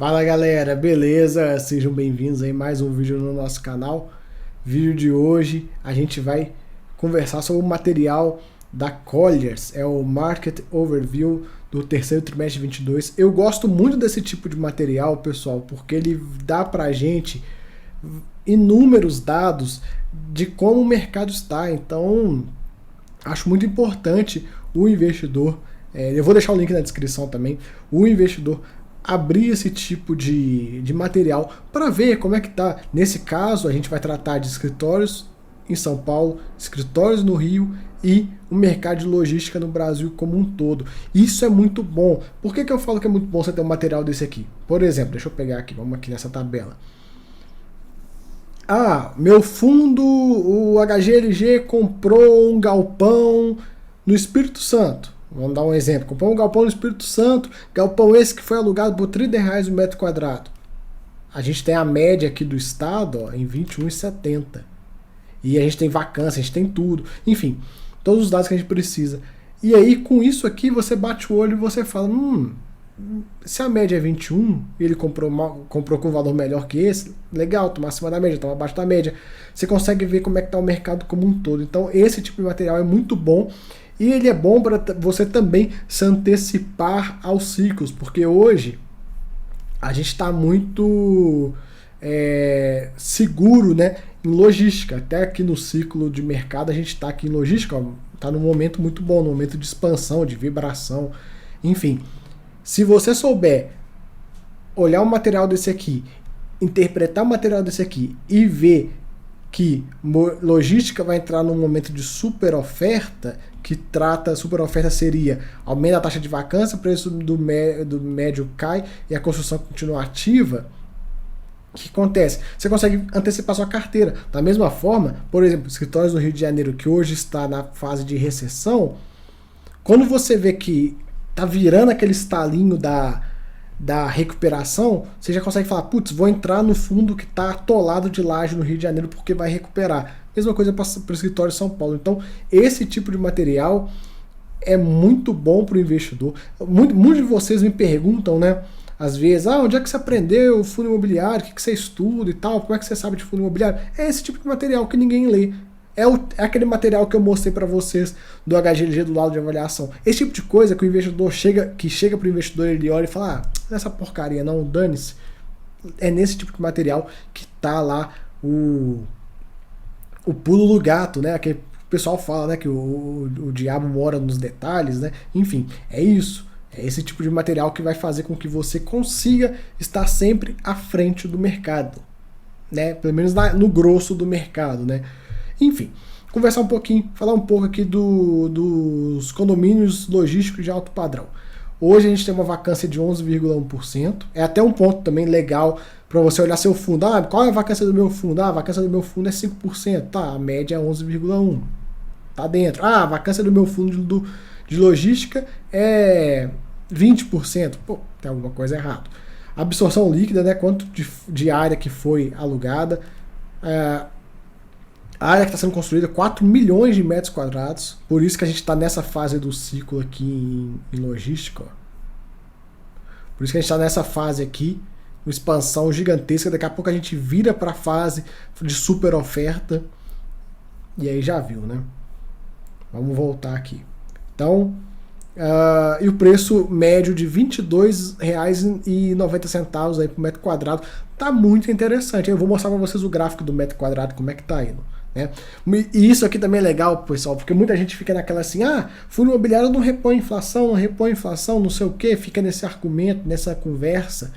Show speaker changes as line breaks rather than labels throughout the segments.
Fala galera, beleza? Sejam bem-vindos aí a mais um vídeo no nosso canal. Vídeo de hoje a gente vai conversar sobre o material da Colliers, é o Market Overview do terceiro trimestre de 22. Eu gosto muito desse tipo de material, pessoal, porque ele dá pra gente inúmeros dados de como o mercado está. Então, acho muito importante o investidor, eu vou deixar o link na descrição também, o investidor abrir esse tipo de material para ver como é que tá. Nesse caso, a gente vai tratar de escritórios em São Paulo, escritórios no Rio e o mercado de logística no Brasil como um todo. Isso é muito bom. Por que eu falo que é muito bom você ter um material desse aqui? Por exemplo, deixa eu pegar aqui, vamos aqui nessa tabela. Meu fundo, o HGLG comprou um galpão no Espírito Santo. Vamos dar um exemplo. Comprou um galpão no Espírito Santo, galpão esse que foi alugado por R$ 30 o metro quadrado. A gente tem a média aqui do estado em R$ 21,70. E a gente tem vacância, a gente tem tudo. Enfim, todos os dados que a gente precisa. E aí, com isso aqui, você bate o olho e você fala, se a média é 21 e ele comprou com um valor melhor que esse, legal, toma acima da média, toma abaixo da média. Você consegue ver como é que está o mercado como um todo. Então, esse tipo de material é muito bom. E ele é bom para você também se antecipar aos ciclos, porque hoje a gente está muito seguro, né, em logística. Até aqui no ciclo de mercado a gente está aqui em logística, está num momento muito bom, num momento de expansão, de vibração, enfim. Se você souber olhar um material desse aqui, interpretar o material desse aqui e ver que logística vai entrar num momento de super oferta, que trata, super oferta seria aumenta a taxa de vacância, o preço do médio cai e a construção continua ativa, o que acontece? Você consegue antecipar sua carteira. Da mesma forma, por exemplo, escritórios do Rio de Janeiro, que hoje está na fase de recessão, quando você vê que tá virando aquele estalinho da recuperação, você já consegue falar, putz, vou entrar no fundo que está atolado de laje no Rio de Janeiro porque vai recuperar. Mesma coisa para o escritório de São Paulo. Então, esse tipo de material é muito bom para o investidor. Muitos de vocês me perguntam, né, às vezes, onde é que você aprendeu fundo imobiliário, o que você estuda e tal, como é que você sabe de fundo imobiliário? É esse tipo de material que ninguém lê. É aquele material que eu mostrei para vocês do HGLG do lado de avaliação. Esse tipo de coisa que o investidor chega para o investidor, ele olha e fala, essa porcaria não, dane-se. É nesse tipo de material que tá lá o pulo do gato, né? Que o pessoal fala, né, que o diabo mora nos detalhes, né? Enfim, é isso. É esse tipo de material que vai fazer com que você consiga estar sempre à frente do mercado, né? Pelo menos no grosso do mercado, né? Enfim, conversar um pouquinho, falar um pouco aqui dos condomínios logísticos de alto padrão. Hoje a gente tem uma vacância de 11,1%. É até um ponto também legal para você olhar seu fundo. Qual é a vacância do meu fundo? A vacância do meu fundo é 5%. Tá, a média é 11,1%. Tá dentro. A vacância do meu fundo de logística é 20%. Pô, tem alguma coisa errada. Absorção líquida, né? Quanto de área que foi alugada. A área que está sendo construída, 4 milhões de metros quadrados. Por isso que a gente está nessa fase do ciclo aqui em logística. Ó. Por isso que a gente está nessa fase aqui, uma expansão gigantesca. Daqui a pouco a gente vira para a fase de super oferta. E aí já viu, né? Vamos voltar aqui. Então, e o preço médio de R$ 22,90 aí por metro quadrado. Tá muito interessante. Eu vou mostrar para vocês o gráfico do metro quadrado, como é que tá indo. Né? E isso aqui também é legal, pessoal, porque muita gente fica naquela assim, fundo imobiliário não repõe inflação, não sei o que, fica nesse argumento, nessa conversa,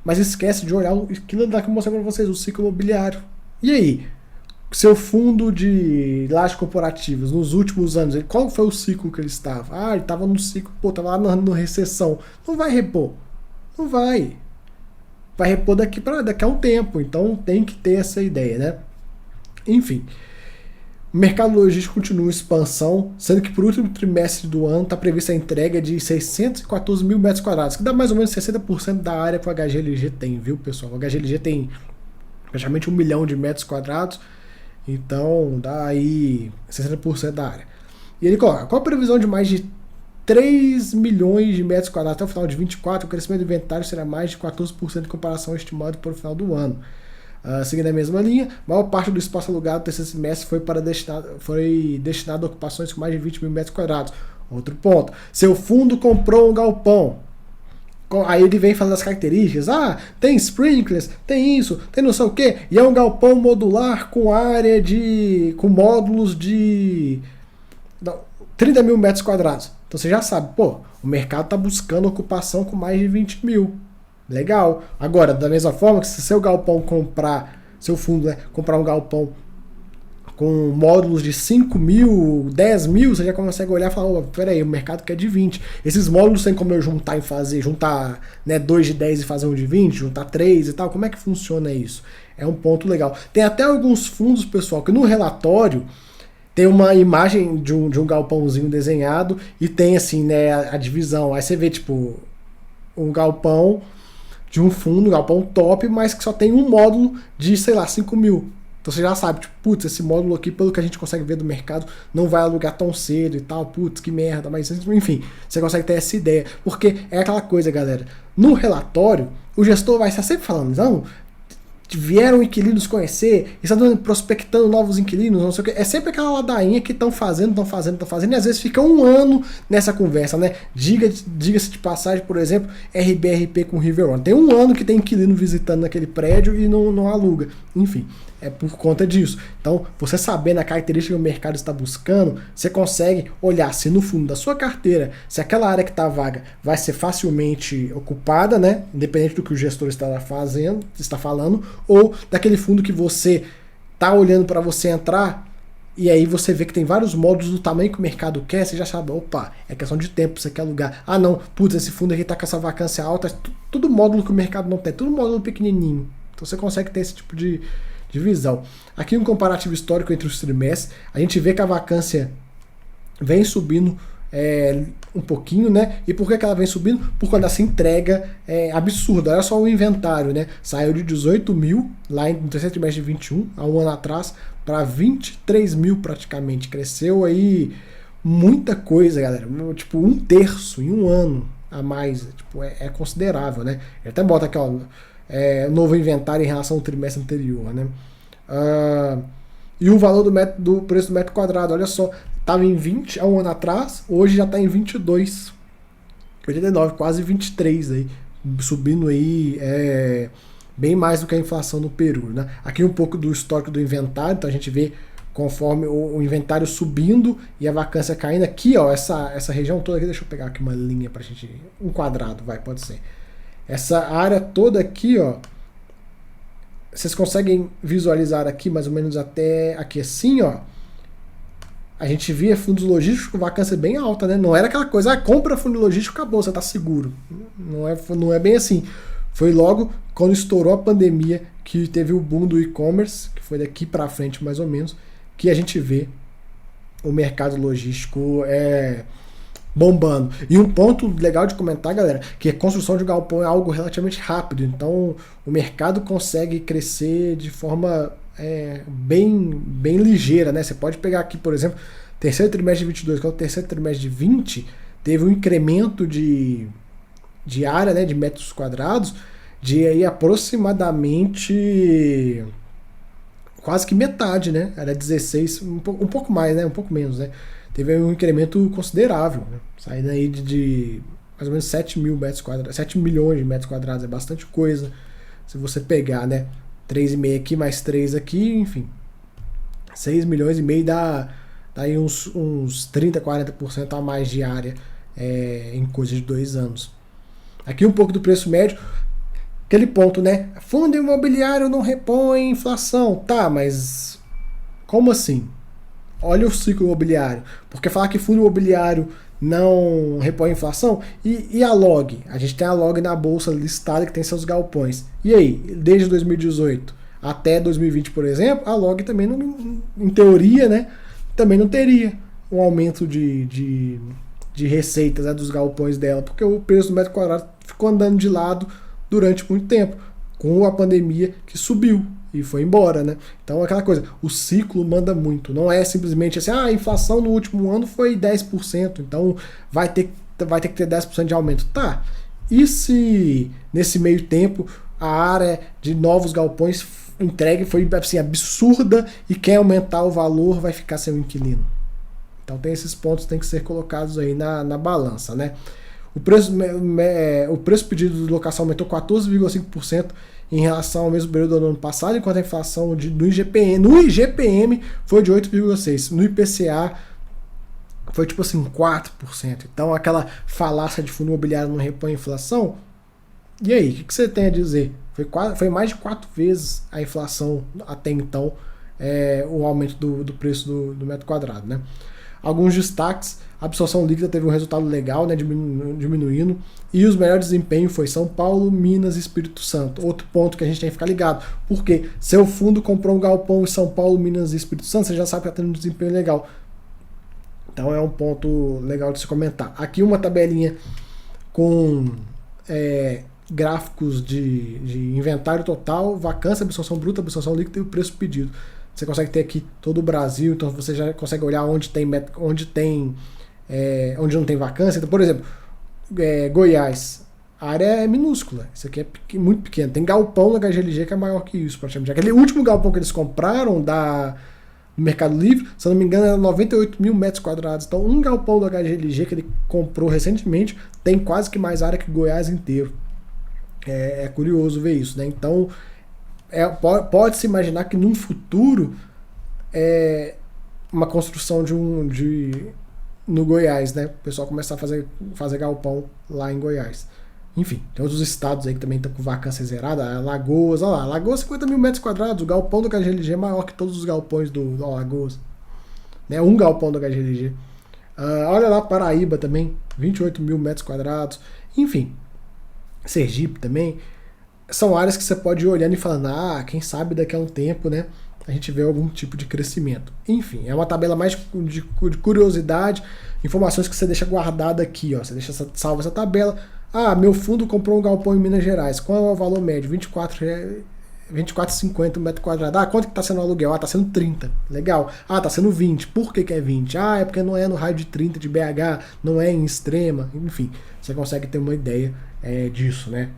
mas esquece de olhar aquilo que eu mostrei para vocês, o ciclo imobiliário. E aí? Seu fundo de lajes corporativas, nos últimos anos, qual foi o ciclo que ele estava? Ele estava no ciclo, estava lá na recessão. Não vai repor. Não vai. Vai repor daqui a um tempo, então tem que ter essa ideia, né? Enfim, o mercado logístico continua em expansão, sendo que para o último trimestre do ano está prevista a entrega de 614 mil metros quadrados, que dá mais ou menos 60% da área que o HGLG tem, viu, pessoal? O HGLG tem praticamente 1 milhão de metros quadrados, então dá aí 60% da área. E ele coloca, qual a previsão de mais de 23 milhões de metros quadrados até o final de 24, o crescimento do inventário será mais de 14% em comparação ao estimado para o final do ano. Seguindo a mesma linha, a maior parte do espaço alugado no terceiro semestre foi destinado a ocupações com mais de 20 mil metros quadrados. Outro ponto, seu fundo comprou um galpão. Aí ele vem falando as características, tem sprinklers, tem isso, tem não sei o que, e é um galpão modular com com módulos de 30 mil metros quadrados. Então você já sabe, o mercado está buscando ocupação com mais de 20 mil. Legal. Agora, da mesma forma que se seu galpão seu fundo, né, comprar um galpão com módulos de 5 mil, 10 mil, você já consegue olhar e falar, peraí, o mercado quer de 20. Esses módulos tem como eu juntar, né, 2 de 10 e fazer um de 20, juntar 3 e tal. Como é que funciona isso? É um ponto legal. Tem até alguns fundos, pessoal, que no relatório tem uma imagem de um galpãozinho desenhado e tem assim, né, a divisão. Aí você vê, tipo, um galpão de um fundo, um galpão top, mas que só tem um módulo de, sei lá, 5 mil. Então você já sabe, tipo, putz, esse módulo aqui, pelo que a gente consegue ver do mercado, não vai alugar tão cedo e tal, putz, que merda, mas enfim, você consegue ter essa ideia. Porque é aquela coisa, galera, no relatório, o gestor vai estar sempre falando, não, vieram inquilinos conhecer, estão prospectando novos inquilinos, não sei o que. É sempre aquela ladainha que estão fazendo, e às vezes fica um ano nessa conversa, né? Diga-se de passagem, por exemplo, RBRP com River One. Tem um ano que tem inquilino visitando naquele prédio e não aluga. Enfim, é por conta disso. Então, você sabendo a característica que o mercado está buscando, você consegue olhar se no fundo da sua carteira, se aquela área que está vaga vai ser facilmente ocupada, né? Independente do que o gestor está falando, ou daquele fundo que você está olhando para você entrar e aí você vê que tem vários módulos do tamanho que o mercado quer, você já sabe, opa, é questão de tempo, você quer alugar. Ah não, putz, esse fundo aqui está com essa vacância alta, tudo módulo que o mercado não tem, tudo módulo pequenininho. Então você consegue ter esse tipo de visão. Aqui um comparativo histórico entre os trimestres, a gente vê que a vacância vem subindo um pouquinho, né? E por que ela vem subindo? Por causa dessa entrega absurda. Olha só o inventário, né? Saiu de 18 mil lá no terceiro trimestre de 21, há um ano atrás, para 23 mil praticamente. Cresceu aí muita coisa, galera. Tipo, 1/3 em um ano a mais. Tipo, é considerável, né? Ele até bota aqui, ó, novo inventário em relação ao trimestre anterior, né? E o valor do preço do metro quadrado, olha só, estava em 20 há um ano atrás, hoje já está em 22,89, quase 23 aí, subindo aí bem mais do que a inflação no Peru, né? Aqui um pouco do histórico do inventário, então a gente vê conforme o inventário subindo e a vacância caindo. Aqui, ó, essa região toda aqui, deixa eu pegar aqui uma linha pra gente, um quadrado, pode ser. Essa área toda aqui, ó, vocês conseguem visualizar aqui mais ou menos até aqui assim, ó. A gente via fundos logísticos com vacância bem alta, né? Não era aquela coisa, compra fundo logístico, acabou, você tá seguro. Não é bem assim. Foi logo quando estourou a pandemia que teve o boom do e-commerce, que foi daqui para frente mais ou menos, que a gente vê o mercado logístico bombando. E um ponto legal de comentar, galera, que a construção de galpão é algo relativamente rápido, então o mercado consegue crescer de forma bem ligeira, né? Você pode pegar aqui, por exemplo, terceiro trimestre de 22, quando o terceiro trimestre de 20 teve um incremento de área, né, de metros quadrados, de aí aproximadamente quase que metade, né? Era 16, um pouco mais, né? Um pouco menos, né? Teve um incremento considerável, né? Saindo aí de mais ou menos 7 mil metros quadrados, 7 milhões de metros quadrados, é bastante coisa. Se você pegar, né, 3,5 aqui, mais 3 aqui, enfim, 6 milhões e meio dá aí uns 30, 40% a mais de área em coisa de 2 anos. Aqui um pouco do preço médio, aquele ponto, né? Fundo imobiliário não repõe inflação. Tá, mas como assim? Olha o ciclo imobiliário. Porque falar que fundo imobiliário não repõe inflação? E a LOG? A gente tem a LOG na bolsa listada que tem seus galpões. E aí, desde 2018 até 2020, por exemplo, a LOG também, não, em teoria, né, também não teria um aumento de receitas, né, dos galpões dela, porque o preço do metro quadrado ficou andando de lado durante muito tempo, com a pandemia que subiu e foi embora, né? Então aquela coisa, o ciclo manda muito, não é simplesmente assim, a inflação no último ano foi 10%, então vai ter vai ter que ter 10% de aumento. Tá. E se nesse meio tempo a área de novos galpões entregue foi assim, absurda e quem aumentar o valor vai ficar sem o inquilino? Então tem esses pontos que tem que ser colocados aí na balança, né? O preço pedido de locação aumentou 14,5% em relação ao mesmo período do ano passado, enquanto a inflação no IGPM foi de 8,6%. No IPCA foi tipo assim, 4%. Então aquela falácia de fundo imobiliário não repõe a inflação. E aí, o que você tem a dizer? Foi mais de 4 vezes a inflação até então, o aumento do preço do metro quadrado, né? Alguns destaques: a absorção líquida teve um resultado legal, né, diminuindo, e os melhores desempenhos foi São Paulo, Minas e Espírito Santo. Outro ponto que a gente tem que ficar ligado, porque seu fundo comprou um galpão em São Paulo, Minas e Espírito Santo, você já sabe que está tendo um desempenho legal. Então é um ponto legal de se comentar. Aqui uma tabelinha com gráficos de inventário total, vacância, absorção bruta, absorção líquida e o preço pedido. Você consegue ter aqui todo o Brasil, então você já consegue olhar onde não tem vacância. Então, por exemplo, Goiás, a área é minúscula, isso aqui é muito pequeno. Tem galpão na HGLG que é maior que isso, praticamente. Aquele último galpão que eles compraram no Mercado Livre, se eu não me engano, era 98 mil metros quadrados. Então, um galpão do HGLG que ele comprou recentemente tem quase que mais área que Goiás inteiro. É curioso ver isso, né? Então, pode-se imaginar que num futuro uma construção no Goiás, né? O pessoal começar a fazer galpão lá em Goiás. Enfim, tem outros estados aí que também estão com vacância zerada. Alagoas, olha lá, Alagoas 50 mil metros quadrados. O galpão do HGLG é maior que todos os galpões do Alagoas. Né? Um galpão do HGLG. Olha lá, Paraíba também, 28 mil metros quadrados. Enfim, Sergipe também. São áreas que você pode ir olhando e falando, quem sabe daqui a um tempo, né, a gente vê algum tipo de crescimento. Enfim, é uma tabela mais de curiosidade, informações que você deixa guardada aqui, ó. Você salva essa tabela. Meu fundo comprou um galpão em Minas Gerais. Qual é o valor médio? R$ 24,50 um metro quadrado. Quanto que está sendo o aluguel? Está sendo 30. Legal. Está sendo 20. Por que é 20? É porque não é no raio de 30 de BH, não é em Extrema. Enfim, você consegue ter uma ideia disso, né?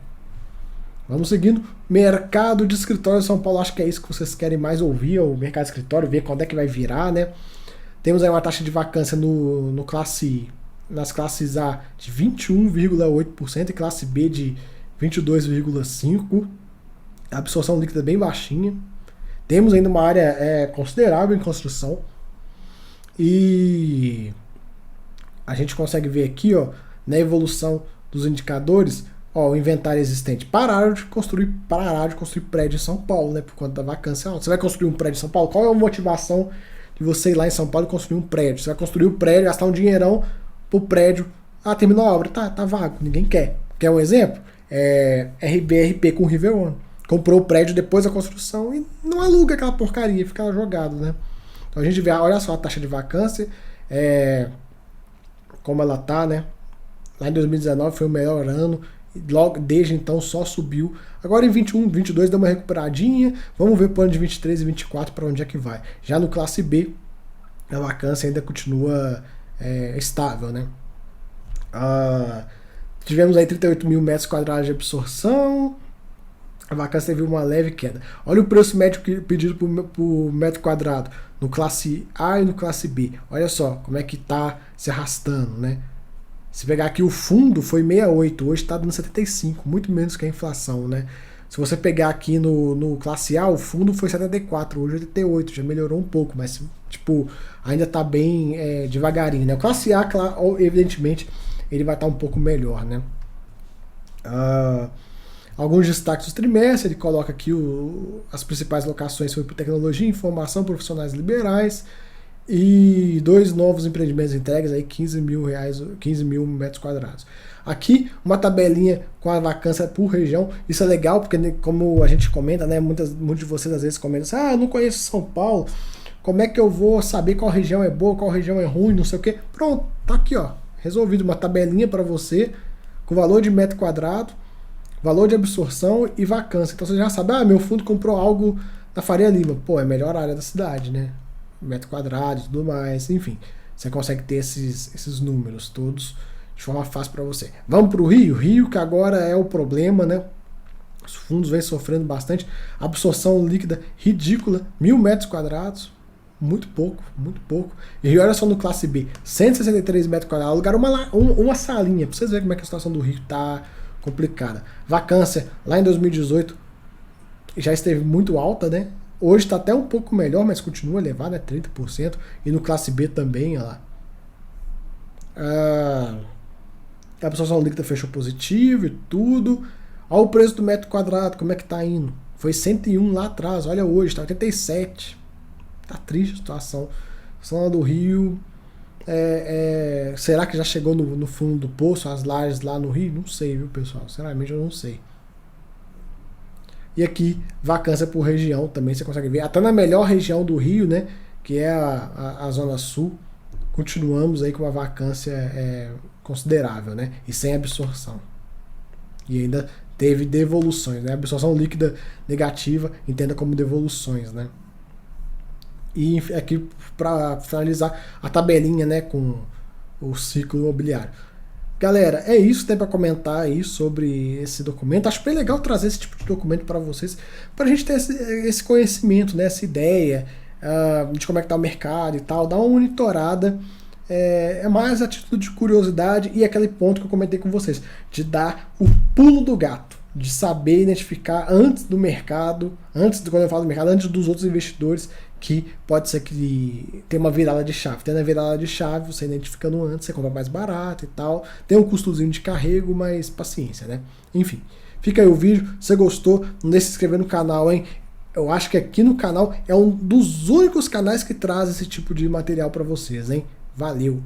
Vamos seguindo. Mercado de escritório de São Paulo, acho que é isso que vocês querem mais ouvir, o mercado de escritório, ver quando é que vai virar, né? Temos aí uma taxa de vacância nas classes A de 21,8% e classe B de 22,5%. A absorção líquida bem baixinha. Temos ainda uma área considerável em construção. E a gente consegue ver aqui, ó, na evolução dos indicadores, o inventário existente. Pararam de construir prédio em São Paulo, né? Por conta da vacância alta. Você vai construir um prédio em São Paulo? Qual é a motivação de você ir lá em São Paulo e construir um prédio? Você vai construir o prédio, gastar um dinheirão pro prédio. Terminou a obra, tá vago, ninguém quer. Quer um exemplo? RBRP com o River One. Comprou o prédio depois da construção e não aluga aquela porcaria, fica lá jogado, né? Então a gente vê, olha só a taxa de vacância, como ela tá, né? Lá em 2019 foi o melhor ano. Logo desde então só subiu. Agora em 21, 22 deu uma recuperadinha. Vamos ver pro ano de 23 e 24 para onde é que vai. Já no classe B, a vacância ainda continua estável, né? Tivemos aí 38 mil metros quadrados de absorção. A vacância teve uma leve queda. Olha o preço médio pedido por metro quadrado no classe A e no classe B. Olha só como é que tá se arrastando, né? Se pegar aqui o fundo foi 68, hoje está dando 75, muito menos que a inflação, né? Se você pegar aqui no classe A, o fundo foi 74, hoje é 88, já melhorou um pouco, mas tipo, ainda está bem devagarinho, né? O classe A, claro, evidentemente, ele vai estar um pouco melhor, né? Alguns destaques do trimestre, ele coloca aqui as principais locações foi por tecnologia, informação, profissionais liberais. E 2 novos empreendimentos entregues, aí 15 mil metros quadrados. Aqui, uma tabelinha com a vacância por região. Isso é legal, porque como a gente comenta, né, muitos de vocês às vezes comentam assim, eu não conheço São Paulo, como é que eu vou saber qual região é boa, qual região é ruim, não sei o que. Pronto, tá aqui, ó, resolvido, uma tabelinha para você, com valor de metro quadrado, valor de absorção e vacância. Então você já sabe, meu fundo comprou algo na Faria Lima. É a melhor área da cidade, né? Metro quadrado e tudo mais, enfim, você consegue ter esses números todos de forma fácil para você. Vamos para o Rio? Rio que agora é o problema, né? Os fundos vêm sofrendo bastante. Absorção líquida ridícula, 1.000 metros quadrados. Muito pouco, muito pouco. E olha só no classe B, 163 metros quadrados. Alugaram uma salinha, pra vocês verem como é que a situação do Rio tá complicada. Vacância, lá em 2018, já esteve muito alta, né? Hoje está até um pouco melhor, mas continua elevada, é 30%. E no classe B também, olha lá. A absorção líquida fechou positivo e tudo. Olha o preço do metro quadrado, como é que tá indo. Foi 101 lá atrás, olha hoje, tá 87. Tá triste a situação. A situação do Rio. Será que já chegou no fundo do poço, as lajes lá no Rio? Não sei, viu, pessoal? Sinceramente, eu não sei. E aqui, vacância por região também, você consegue ver. Até na melhor região do Rio, né? Que é a Zona Sul. Continuamos aí com uma vacância considerável, né? E sem absorção. E ainda teve devoluções, né? Absorção líquida negativa, entenda como devoluções, né? E aqui, para finalizar, a tabelinha, né, com o ciclo imobiliário. Galera, é isso que tem para comentar aí sobre esse documento. Acho bem legal trazer esse tipo de documento para vocês, para a gente ter esse conhecimento, né, essa ideia de como é que tá o mercado e tal, dar uma monitorada. É mais a título de curiosidade e aquele ponto que eu comentei com vocês, de dar o pulo do gato, de saber identificar antes do mercado, quando eu falo do mercado, antes dos outros investidores, que pode ser que tenha uma virada de chave. Tendo a virada de chave, você identificando antes, você compra mais barato e tal. Tem um custozinho de carrego, mas paciência, né? Enfim, fica aí o vídeo. Se você gostou, não deixe de se inscrever no canal, hein? Eu acho que aqui no canal é um dos únicos canais que traz esse tipo de material para vocês, hein? Valeu!